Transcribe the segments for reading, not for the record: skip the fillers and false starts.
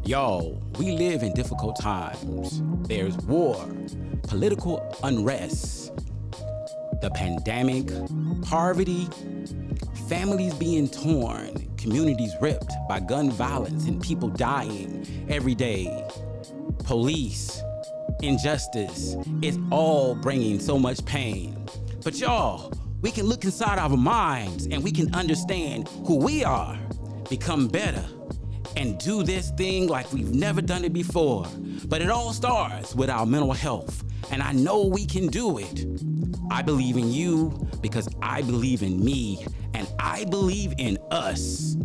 Y'all, we live in difficult times. There's war, political unrest, the pandemic, poverty, families being torn, communities ripped by gun violence and people dying every day, police, injustice. It's all bringing so much pain. But y'all, we can look inside our minds and we can understand who we are, become better, and do this thing like we've never done it before. But it all starts with our mental health, and I know we can do it. I believe in you because I believe in me, and I believe in us.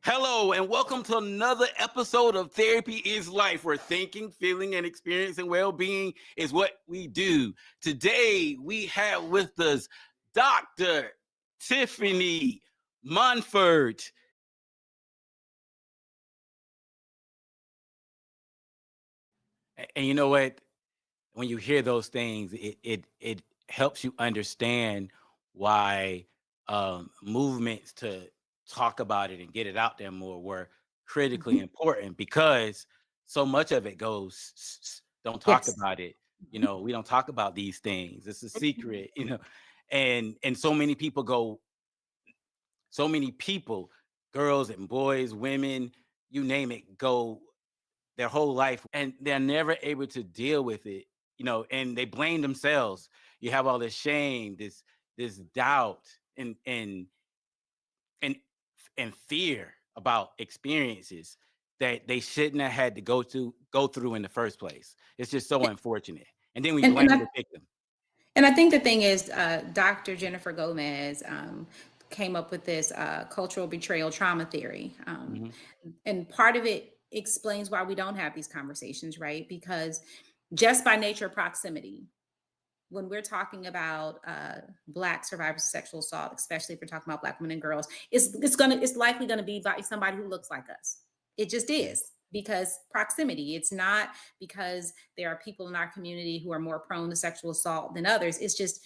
Hello, and welcome to another episode of Therapy is Life, where thinking, feeling, and experiencing well-being is what we do. Today, we have with us Dr. Tyffani Monford. And you know what? When you hear those things, it helps you understand why movements to talk about it and get it out there more were critically important, because so much of it goes, don't talk Yes. about it. You know, we don't talk about these things. It's a secret, and so many people, girls and boys, women, you name it, go their whole life and they're never able to deal with it, and they blame themselves. You have all this shame, this doubt, and and fear about experiences that they shouldn't have had to go through in the first place. It's just so unfortunate. And then we And, blame and, I, the victim. and I think the thing is, Dr. Jennifer Gomez came up with this cultural betrayal trauma theory. Mm-hmm. And part of it explains why we don't have these conversations, right? Because just by nature of proximity, when we're talking about Black survivors of sexual assault, especially if we're talking about Black women and girls, it's likely gonna be by somebody who looks like us. It just Yeah. is, because proximity. It's not because there are people in our community who are more prone to sexual assault than others. It's just,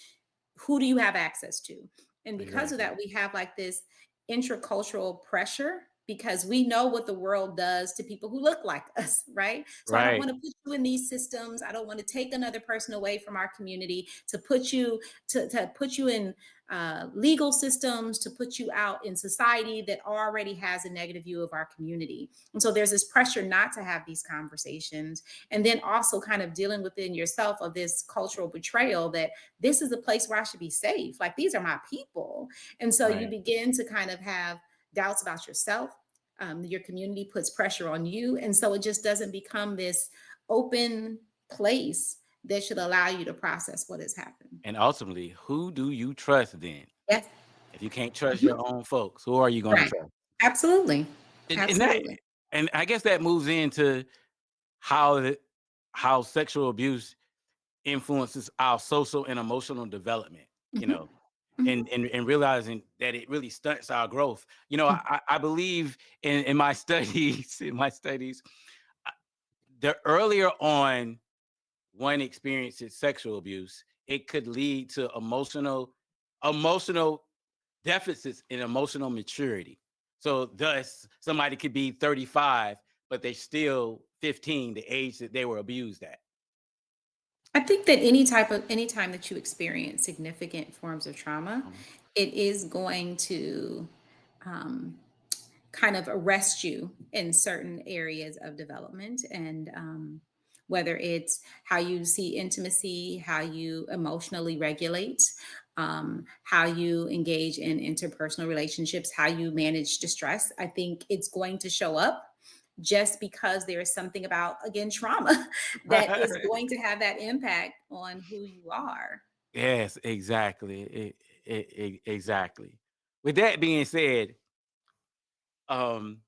who do you have access to? And because of Exactly. that, we have like this intercultural pressure, because we know what the world does to people who look like us, right? So I don't Right. want to put you in these systems. I don't want to take another person away from our community to put you to put you in legal systems, to put you out in society that already has a negative view of our community. And so there's this pressure not to have these conversations, and then also kind of dealing within yourself of this cultural betrayal that this is a place where I should be safe. Like, these are my people. And so you Right. begin to kind of have doubts about yourself. Your community puts pressure on you. And so it just doesn't become this open place that should allow you to process what has happened. And ultimately, who do you trust then? Yes. If you can't trust Mhm. your own folks, who are you going to Right. trust? Absolutely. And that, Absolutely. and I guess that moves into how how sexual abuse influences our social and emotional development, you Mhm. know, Mhm. and realizing that it really stunts our growth. Mhm. I believe in my studies, uh, the earlier on one experiences sexual abuse, it could lead to emotional deficits in emotional maturity. So thus somebody could be 35, but they're still 15, the age that they were abused at. I think that anytime that you experience significant forms of trauma, Mhm. it is going to um, kind of arrest you in certain areas of development. And whether it's how you see intimacy, how you emotionally regulate, how you engage in interpersonal relationships, how you manage distress, I think it's going to show up, just because there is something about, again, trauma that is going to have that impact on who you are. Yes, exactly. Exactly. With that being said, um,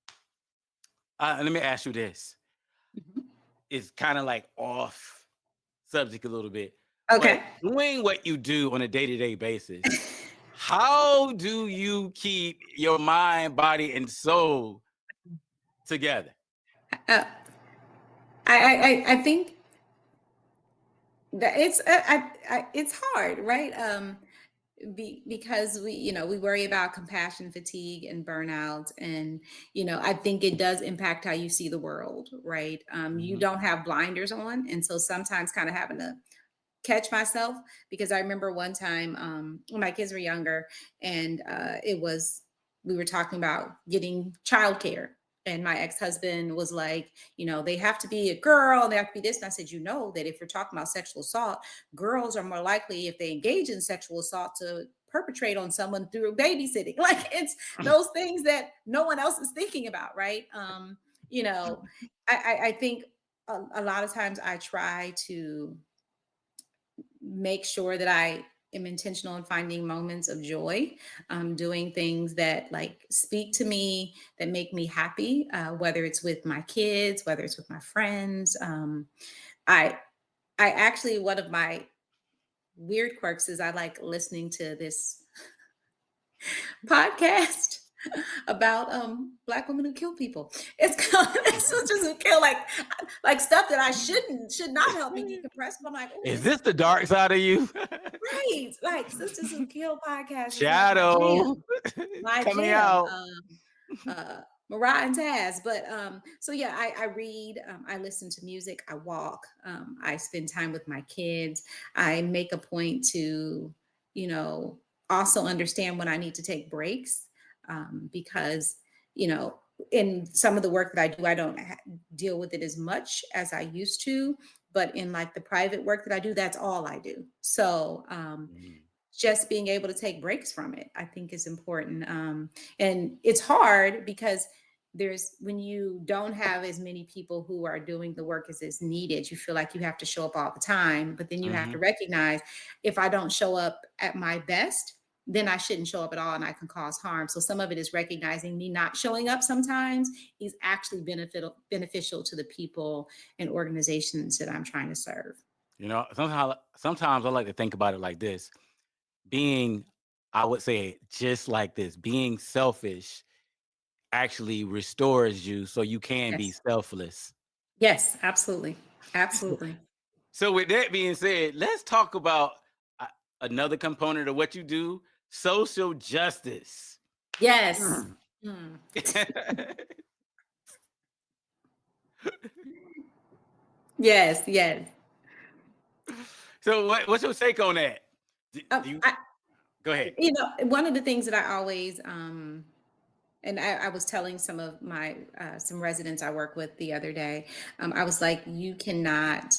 let me ask you this. Mhm. It's kind of like off subject a little bit, but Okay. doing what you do on a day-to-day basis, how do you keep your mind, body, and soul together? Uh, I think it's hard, right? Because we worry about compassion fatigue and burnout, and I think it does impact how you see the world, right? You Hmm. don't have blinders on, and so sometimes kind of having to catch myself, because I remember one time when my kids were younger, and it was we were talking about getting childcare, and my ex-husband was like, they have to be a girl, and they have to be this, and I said, that if you're talking about sexual assault, girls are more likely, if they engage in sexual assault, to perpetrate on someone through babysitting. Like, it's those things that no one else is thinking about, right? You know, I think a lot of times I try to make sure that I am intentional in finding moments of joy, doing things that like speak to me, that make me happy, whether it's with my kids, whether it's with my friends. I I actually, one of my weird quirks is I like listening to this podcast about black women who kill people. It's called Sisters Who Kill, like stuff that I should not help me decompress. But I'm like, oh, Is this is this the dark side of you? right. Like Sisters Who Kill podcast is like my Shadow jam. My coming jam. out. Mariah and Taz. But so yeah, I read, I listen to music, I walk, I spend time with my kids. I make a point to, you know, also understand when I need to take breaks, because, you know, in some of the work that I do, I don't deal with it as much as I used to. But in like the private work that I do, that's all I do. So Mhm. just being able to take breaks from it, I think, is important. And it's hard because when you don't have as many people who are doing the work as is needed, you feel like you have to show up all the time. But then you have to Mhm. recognize, if I don't show up at my best, then I shouldn't show up at all, and I can cause harm. So some of it is recognizing me not showing up sometimes is actually beneficial to the people and organizations that I'm trying to serve. Sometimes I like to think about it like this. Being, I would say it just like this, being selfish actually restores you so you can be Yes. selfless. Yes, absolutely. Absolutely. So with that being said, let's talk about uh, another component of what you do, social justice. Yes. Mm. Yes, yes. So what's your take on that? Do you I, go ahead? one of the things that I always, and I was telling some of my some residents I work with the other day, I was like, you cannot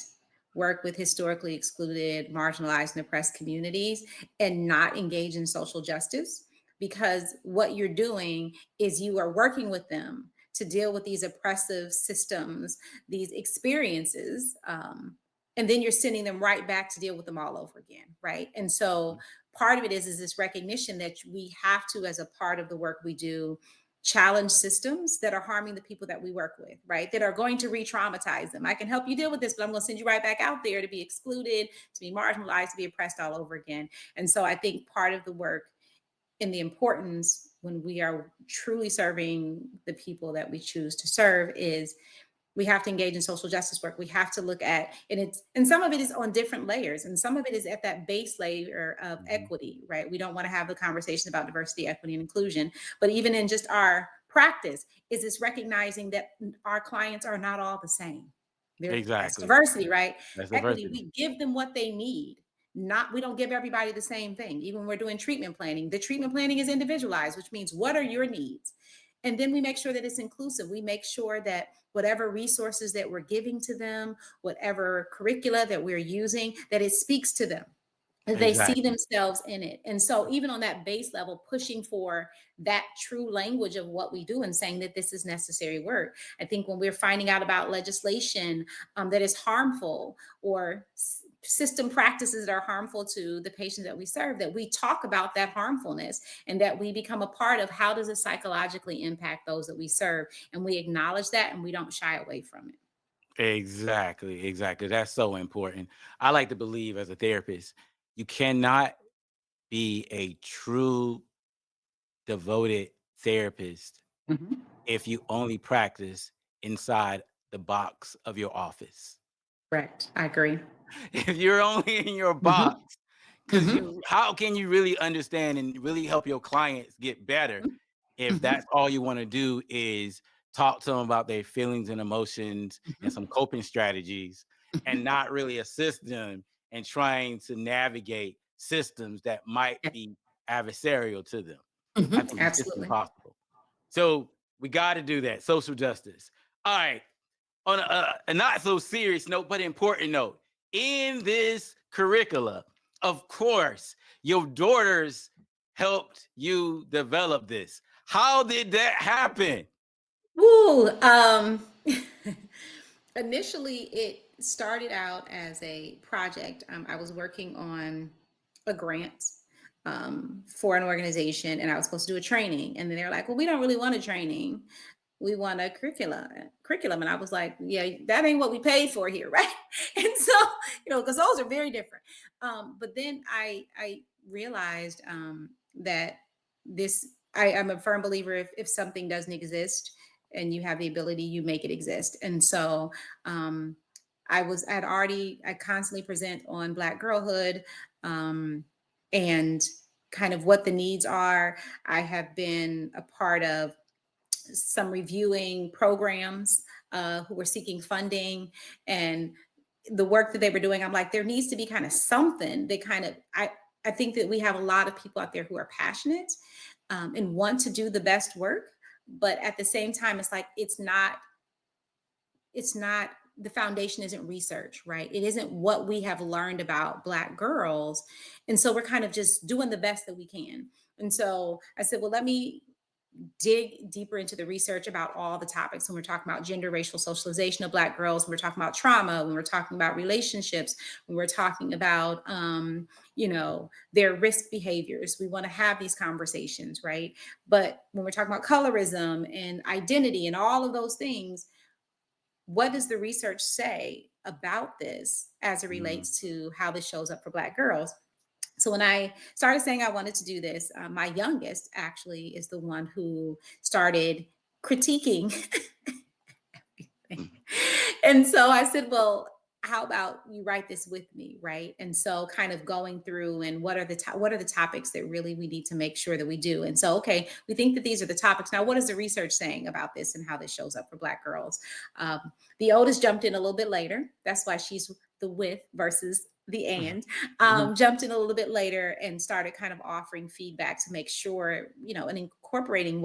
work with historically excluded, marginalized, and oppressed communities and not engage in social justice, because what you're doing is you are working with them to deal with these oppressive systems, these experiences, and then you're sending them right back to deal with them all over again, right? And so part of it is this recognition that we have to, as a part of the work we do, challenge systems that are harming the people that we work with, right? That are going to re-traumatize them. I can help you deal with this, but I'm going to send you right back out there to be excluded, to be marginalized, to be oppressed all over again. And so I think part of the work and the importance, when we are truly serving the people that we choose to serve, is we have to engage in social justice work. We have to look at, and some of it is on different layers, and some of it is at that base layer of Mhm. equity, right? We don't want to have the conversation about diversity, equity, and inclusion, but even in just our practice, is this recognizing that our clients are not all the same. That's Exactly. diversity, right? That's Equity, diversity. we give them what they need. Not, we don't give everybody the same thing. Even when we're doing treatment planning, the treatment planning is individualized, which means what are your needs? And then we make sure that it's inclusive. We make sure that whatever resources that we're giving to them, whatever curricula that we're using, that it speaks to them, they see Exactly. themselves in it. And so even on that base level, pushing for that true language of what we do and saying that this is necessary work. I think when we're finding out about legislation that is harmful, or system practices that are harmful to the patients that we serve, that we talk about that harmfulness, and that we become a part of how does it psychologically impact those that we serve, and we acknowledge that, and we don't shy away from it. Exactly. Exactly. That's so important. I like to believe as a therapist, you cannot be a true devoted therapist Mhm. if you only practice inside the box of your office. Correct. I agree. if you're only in your Mhm, box, because mhm, you how can you really understand and really help your clients get better mhm, if mhm, that's all you want to do is talk to them about their feelings and emotions and mhm, some coping strategies and mhm. not really assist them in trying to navigate systems that might Yeah, be adversarial to them. I mhm, think it's just absolutely. impossible. So we got to do that. Social justice. All right. On a not so serious note, but important note, in this curricula, of course, your daughters helped you develop this. How did that happen? Woo, initially, it started out as a project. I was working on a grant for an organization, and I was supposed to do a training. And then they're like, "Well, we don't really want a training. We want a curriculum." And I was like, "Yeah, that ain't what we paid for here, right?" And so, because those are very different. But then I realized that I'm a firm believer, if something doesn't exist and you have the ability, you make it exist. And so um, I constantly present on Black girlhood, um, and kind of what the needs are. I have been a part of some reviewing programs who were seeking funding, and the work that they were doing. I'm like, there needs to be kind of something. I think that we have a lot of people out there who are passionate and want to do the best work, but at the same time, it's like it's not the foundation isn't research, right? It isn't what we have learned about Black girls. And so we're kind of just doing the best that we can. And so I said, well, let me dig deeper into the research about all the topics. When we're talking about gender, racial socialization of Black girls, when we're talking about trauma, when we're talking about relationships, when we're talking about, their risk behaviors, we want to have these conversations, right? But when we're talking about colorism and identity and all of those things, what does the research say about this as it Mm, relates to how this shows up for Black girls? So when I started saying I wanted to do this, my youngest actually is the one who started critiquing. mm, And so I said, well, how about you write this with me, right? And so kind of going through and what are the topics that really we need to make sure that we do. And so, okay, we think that these are the topics. Now, what is the research saying about this and how this shows up for Black girls? Um, the oldest jumped in a little bit later. That's why she's the with versus the mhm, and. mhm, Jumped in a little bit later and started kind of offering feedback to make sure, and incorporating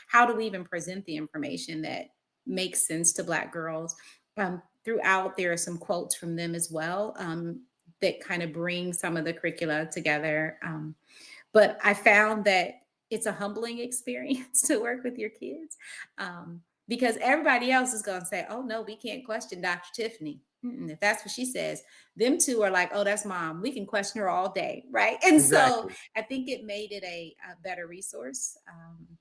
how do we even present the information that makes sense to Black girls. Throughout, there are some quotes from them as well, that kind of bring some of the curricula together. But I found that it's a humbling experience to work with your kids, because everybody else is going to say, "Oh no, we can't question Dr. Tiffani." Mm-mm. If that's what she says, them two are like, "Oh, that's mom. We can question her all day," right? And so exactly. I think it made it a better resource,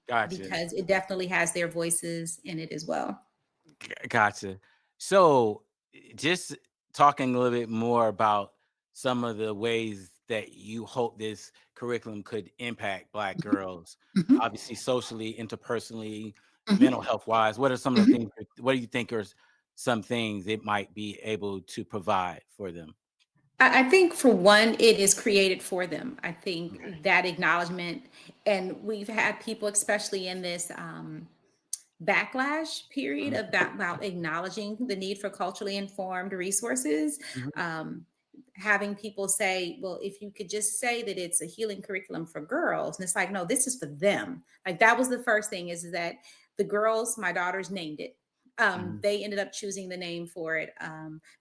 Gotcha. because it definitely has their voices in it as well. Gotcha. So, just talking a little bit more about some of the ways that you hope this curriculum could impact Black girls, Mhm, obviously socially, interpersonally, mental mhm, health wise. What are some of the mhm. things? What do you think are some things it might be able to provide for them? I think for one, it is created for them. I Okay. think that acknowledgement, and we've had people, especially in this backlash period Mhm, about acknowledging the need for culturally informed resources. mhm, Um, Having people say, well, if you could just say that it's a healing curriculum for girls, and it's like, no, this is for them. Like that was the first thing, is that the girls, my daughters named it. mhm. They ended up choosing the name for it.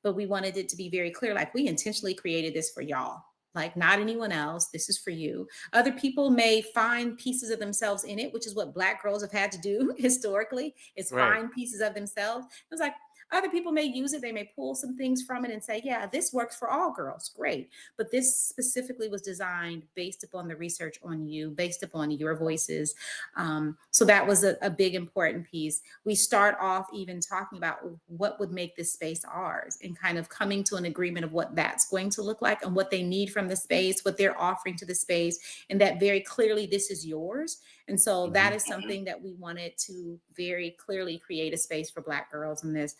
But we wanted it to be very clear, like we intentionally created this for y'all, like not anyone else. This is for you. Other people may find pieces of themselves in it, which is what Black girls have had to do historically, is Right. find pieces of themselves. It was like other people may use it, they may pull some things from it and say, yeah, this works for all girls. Great. But this specifically was designed based upon the research on you, based upon your voices. So that was a big important piece. We start off even talking about what would make this space ours, and kind of coming to an agreement of what that's going to look like and what they need from the space, what they're offering to the space, and that very clearly this is yours. And so that Mhm, is something that we wanted to very clearly create a space for Black girls in this.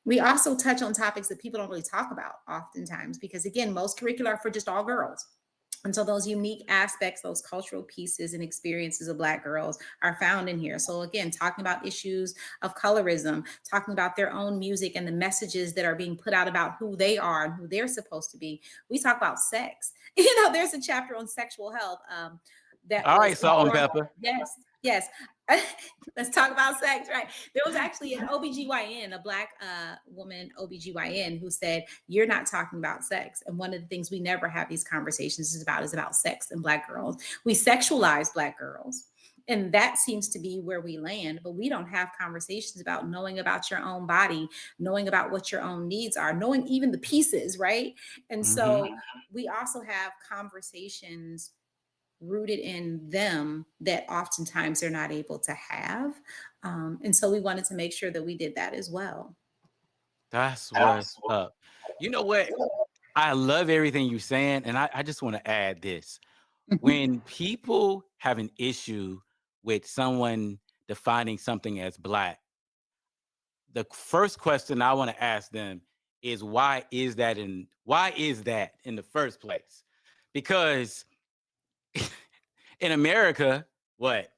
We also touch on topics that people don't really talk about oftentimes because, again, most curricula are for just all girls. And so those unique aspects, those cultural pieces and experiences of Black girls are found in here. So again, talking about issues of colorism, talking about their own music and the messages that are being put out about who they are and who they're supposed to be. We talk about sex. There's a chapter on sexual health that All was right, salt and informed. pepper. Yes, yes. Let's talk about sex, right? There was actually an OBGYN, a Black woman OBGYN, who said, you're not talking about sex. And one of the things we never have these conversations is about sex and Black girls. We sexualize Black girls. And that seems to be where we land, but we don't have conversations about knowing about your own body, knowing about what your own needs are, knowing even the pieces, right? And so we also have conversations rooted in them that oftentimes they're not able to have. And so we wanted to make sure that we did that as well. That's what's up. You know what? I love everything you're saying, and I just want to add this. When people have an issue with someone defining something as Black, the first question I want to ask them is why is that in the first place? Because in America, what?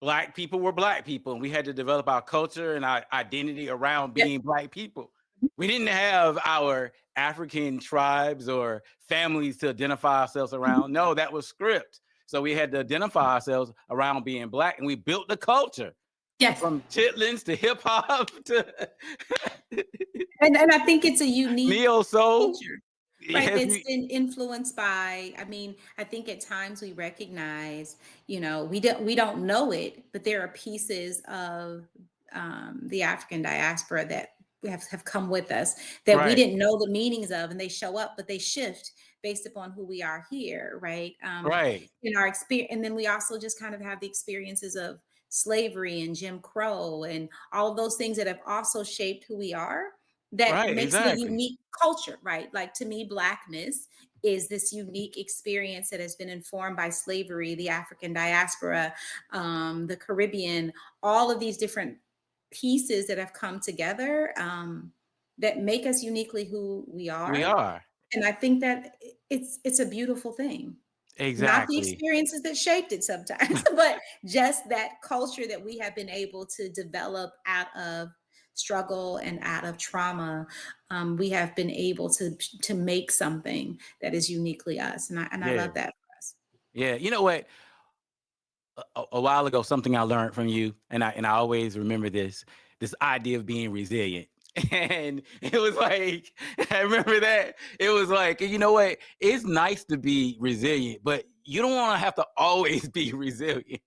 Black people were Black people, and we had to develop our culture and our identity around Yep. being Black people. We didn't have our African tribes or families to identify ourselves around. No, that was script. So we had to identify ourselves around being Black, and we built the culture Yes. from chitlins to hip hop to And I think it's a unique neo soul. culture, right? Yes, That's been influenced by, I mean, I think at times we recognize, we don't know it, but there are pieces of the African diaspora that have come with us that we right, didn't know the meanings of, and they show up, but they shift based upon who we are here, right? right, In our experience, and then we also just kind of have the experiences of slavery and Jim Crow and all of those things that have also shaped who we are, that right, makes it a exactly. unique culture, right? Like, to me, Blackness is this unique experience that has been informed by slavery, the African diaspora, the Caribbean, all of these different pieces that have come together, that make us uniquely who we We are. are. And I think that it's a beautiful thing. Not the Exactly. experiences that shaped it sometimes, but just that culture that we have been able to develop out of struggle and out of trauma. We have been able to make something that is uniquely us, and I Yeah. love that for us. Yeah. You know what? A while ago, something I learned from you, and I always remember this idea of being resilient. And it was like, I remember that. It was like, you know what? It's nice to be resilient, but you don't want to have to always be resilient.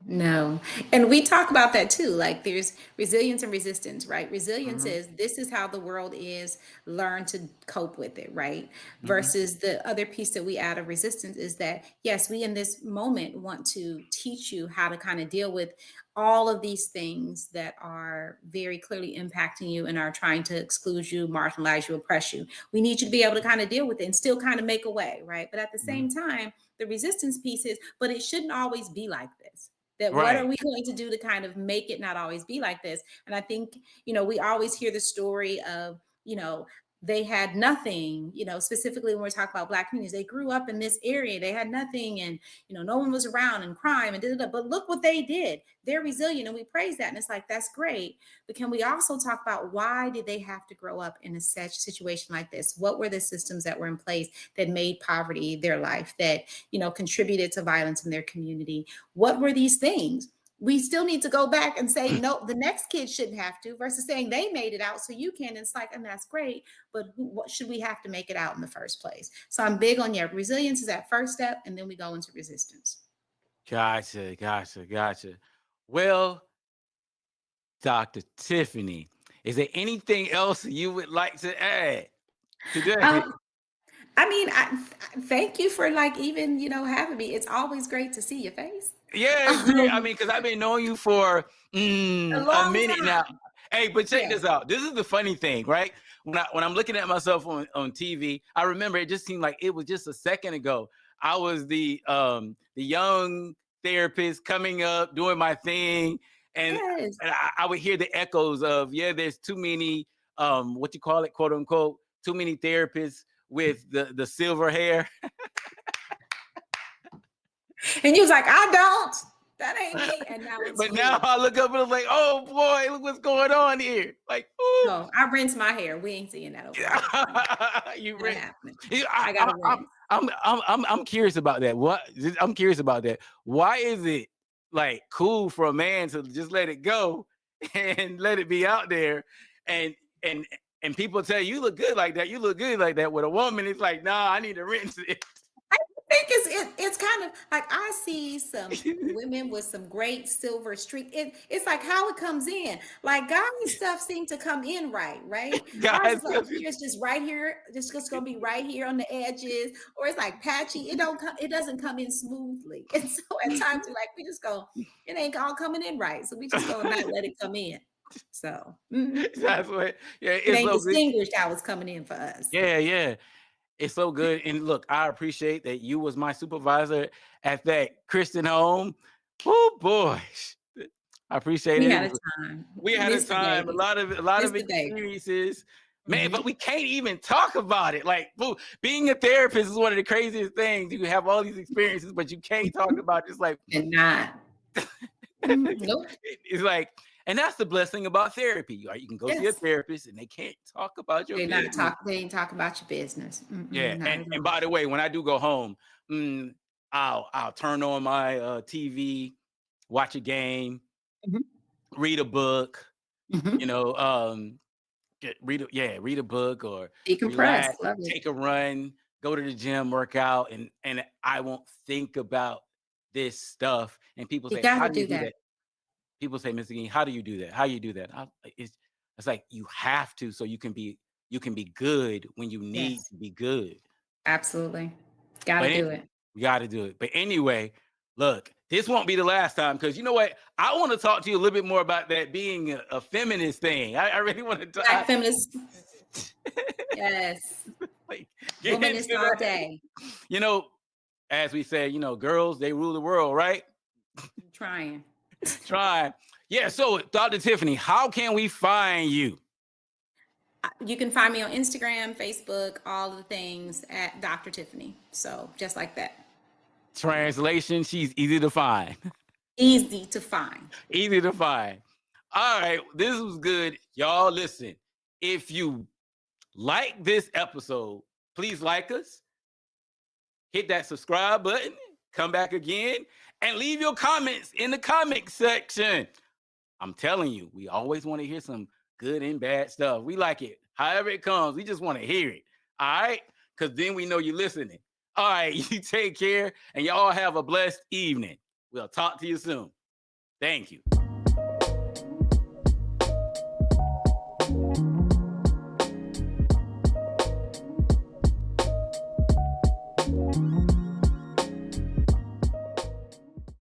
No. And we talk about that too. Like, there's resilience and resistance, right? Resilience Hmm. is, this is how the world is, learn to cope with it, right? Hmm. Versus the other piece that we add of resistance is that, yes, we in this moment want to teach you how to kind of deal with all of these things that are very clearly impacting you and are trying to exclude you, marginalize you, oppress you. We need you to be able to kind of deal with it and still kind of make a way, right? But at the Hmm. same time, the resistance piece is, but it shouldn't always be like this. That what are Right. we going to do to kind of make it not always be like this? And I think, we always hear the story of, they had nothing, specifically when we're talking about Black communities, they grew up in this area, they had nothing, and, no one was around, and crime and da, but look what they did. They're resilient, and we praise that. And it's like, that's great. But can we also talk about, why did they have to grow up in a such situation like this? What were the systems that were in place that made poverty their life, that, contributed to violence in their community? What were these things? We still need to go back and say, no, the next kid shouldn't have to, versus saying they made it out so you can. And it's like, and that's great, but what should we have to make it out in the first place? So I'm big on, yeah, resilience is that first step, and then we go into resistance. Gotcha. Gotcha. Gotcha. Well, Dr. Tyffani, is there anything else you would like to add today? Um, I mean, thank you for, like, even, having me. It's always great to see your face. Yeah, it's great. I Um, mean, because I've been knowing you for a a long minute now. time. Hey, but check Yeah. this out. This is the funny thing, right? When I'm looking at myself on TV, I remember it just seemed like it was just a second ago. I was the young therapist coming up, doing my thing, and Yes. I would hear the echoes of, yeah, there's too many what you call it, quote unquote, too many therapists with the silver hair. And you was like, I don't. That ain't me. And now it's But now you. I look up and I'm like, oh boy, look what's going on here. Like, ooh. No, I rinse my hair. We ain't seeing that over here. You Not rinse. happening. Yeah, I got to rinse. I'm curious about that. I'm curious about that. Why is it like cool for a man to just let it go and let it be out there, and and and people tell you look good like that, you look good like that. With a woman, it's like, nah, I need to rinse it. I think it's kind of like I see some women with some great silver streak. It's like how it comes in. Like guys stuff seem to come in right? Ours Guys, is like here's just right here, just gonna be right here on the edges, or it's like patchy. It doesn't come in smoothly. And so at times we're like, we just go, it ain't all coming in right. So we just gonna not let it come in. So that's what. Yeah, it it's ain't so good. distinguished how it's coming in for us. Yeah. It's so good. And look, I appreciate that you was my supervisor at that Christian home. Oh boy. I appreciate We it. had a time. We had a Miss the time, baby. a lot Miss of the baby. experiences. Man, but Mhm. we can't even talk about it. Like, being a therapist is one of the craziest things. You have all these experiences, but you can't talk about it. It's like, And not. Nope. it's like, and that's the blessing about therapy. Right? You can go see a Yes. therapist and they can't talk about your business. They ain't talk about your business. Yeah, Not at and all. by the way, when I do go home, I'll turn on my TV, watch a game, Mhm. read a book, you Mhm. know, read a book or Decompress. relax, Love it. take a run, go to the gym, work out, and I won't think about this stuff. And people You say, "How gotta do you do do that. that?" People say, "Mr. Ging, how do you do that? How you do that?" It's like you have to, so you can be good when you need Yes. to be good. Absolutely. Gotta But do it. we got to do it. But anyway, look, this won't be the last time because you know what? I want to talk to you a little bit more about that being a feminist thing. I really want to Black dive. feminist. Yes. Like, get into Womanist all that. day. You know, as we said, girls, they rule the world, right? I'm trying. Try. Yeah. So, Dr. Tyffani, how can we find you? You can find me on Instagram, Facebook, all the things at Dr. Tiffany. So just like that. Translation, she's easy to find. Easy to find. Easy to find. All right. This was good. Y'all, listen. If you like this episode, please like us, hit that subscribe button, come back again, and leave your comments in the comment section. I'm telling you, we always want to hear some good and bad stuff. We like it. However it comes, we just want to hear it. All right? Because then we know you're listening. All right, you take care, and y'all have a blessed evening. We'll talk to you soon. Thank you.